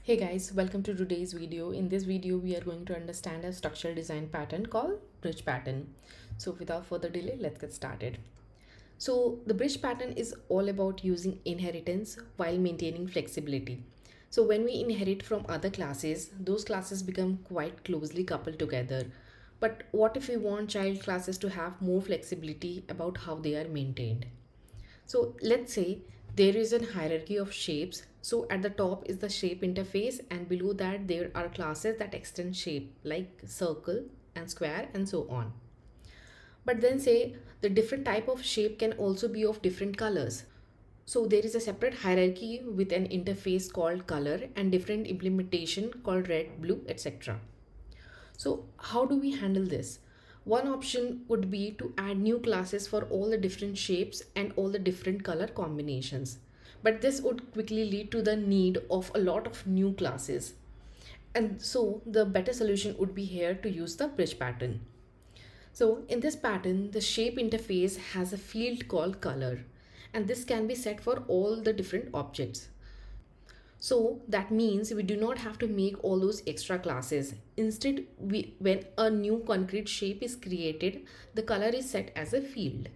Hey guys, welcome to today's video. In this video, we are going to understand a structural design pattern called bridge pattern. So without further delay, let's get started. So the bridge pattern is all about using inheritance while maintaining flexibility. So when we inherit from other classes, those classes become quite closely coupled together. But what if we want child classes to have more flexibility about how they are maintained? So let's say there is a hierarchy of shapes. So at the top is the shape interface, and below that there are classes that extend shape like circle and square and so on. But then say the different type of shape can also be of different colors. So there is a separate hierarchy with an interface called color and different implementation called red, blue, etc. So how do we handle this? One option would be to add new classes for all the different shapes and all the different color combinations. But this would quickly lead to the need of a lot of new classes. And so the better solution would be here to use the bridge pattern. So in this pattern, the shape interface has a field called color, and this can be set for all the different objects. So that means we do not have to make all those extra classes. Instead, when a new concrete shape is created, the color is set as a field.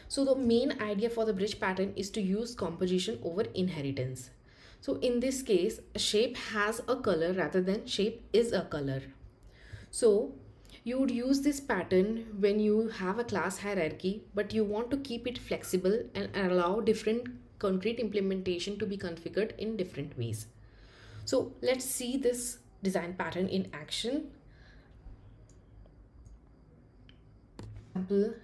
So the main idea for the bridge pattern is to use composition over inheritance. So in this case, a shape has a color rather than shape is a color. So you would use this pattern when you have a class hierarchy, but you want to keep it flexible and allow different concrete implementation to be configured in different ways. So let's see this design pattern in action. Example,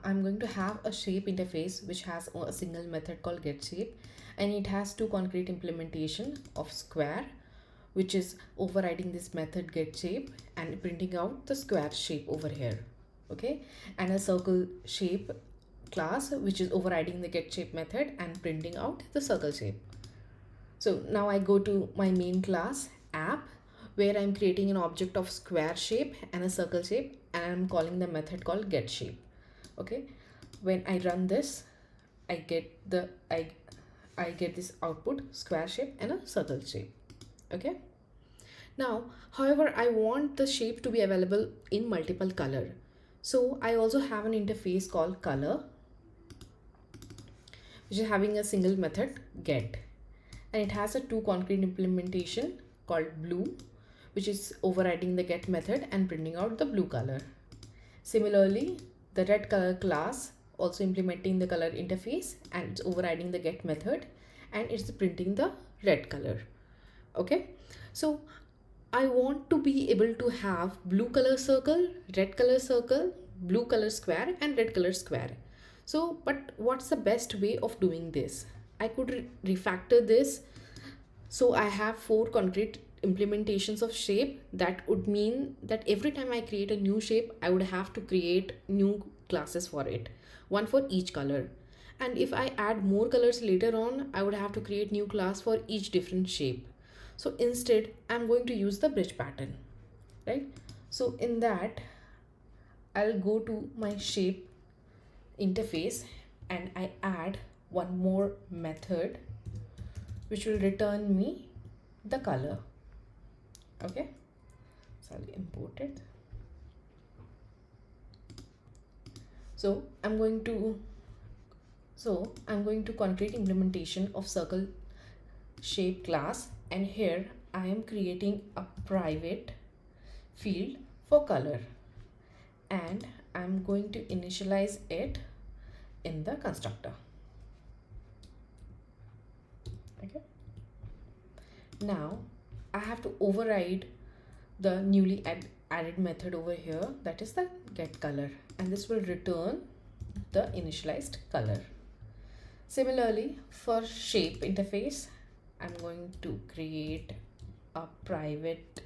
I'm going to have a shape interface which has a single method called getShape, and it has two concrete implementation of square, which is overriding this method getShape and printing out the square shape over here. Okay, and a circle shape class which is overriding the getShape method and printing out the circle shape. So now I go to my main class app, where I'm creating an object of square shape and a circle shape, and I'm calling the method called getShape. Okay, when I run this, I get I get this output square shape and a circle shape. Okay, now however I want the shape to be available in multiple color, so I also have an interface called color, which is having a single method get, and it has a two concrete implementation called blue, which is overriding the get method and printing out the blue color. Similarly, the red color class also implementing the color interface and it's overriding the get method and it's printing the red color. Okay, so I want to be able to have blue color circle, red color circle, blue color square and red color square. So but what's the best way of doing this? I could refactor this. So I have four concrete implementations of shape. That would mean that every time I create a new shape, I would have to create new classes for it, one for each color. And if I add more colors later on, I would have to create new class for each different shape. So instead, I'm going to use the bridge pattern, right? So in that, I'll go to my shape interface and I add one more method which will return me the color. Okay, so I'll import it. So I'm going to concrete implementation of circle shape class, and here I am creating a private field for color, and I'm going to initialize it in the constructor. Okay, now I have to override the newly added method over here, that is the get color, and this will return the initialized color. Similarly, for shape interface, I'm going to create a private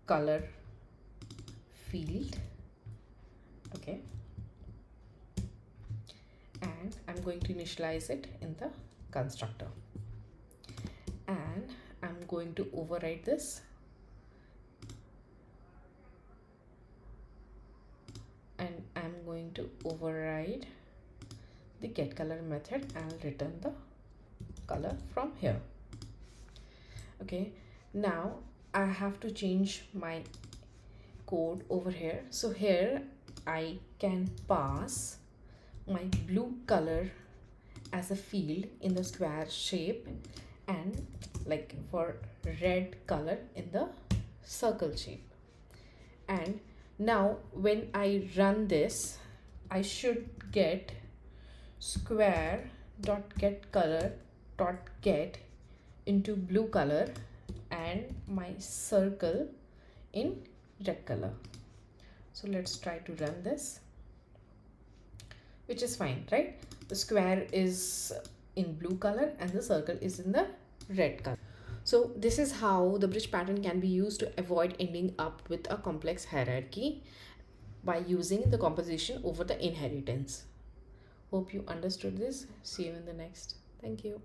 color field. Okay, and I'm going to initialize it in the constructor, and I'm going to override this and I'm going to override the get color method and I'll return the color from here. Okay, now I have to change my code over here. So here I can pass my blue color as a field in the square shape, and like for red color in the circle shape. And now when I run this, I should get square dot get color dot get into blue color and my circle in red color. So let's try to run this, which is fine, right? The square is in blue color and the circle is in the red color. So this is how the bridge pattern can be used to avoid ending up with a complex hierarchy by using the composition over the inheritance. Hope you understood this. See you in the next. Thank you.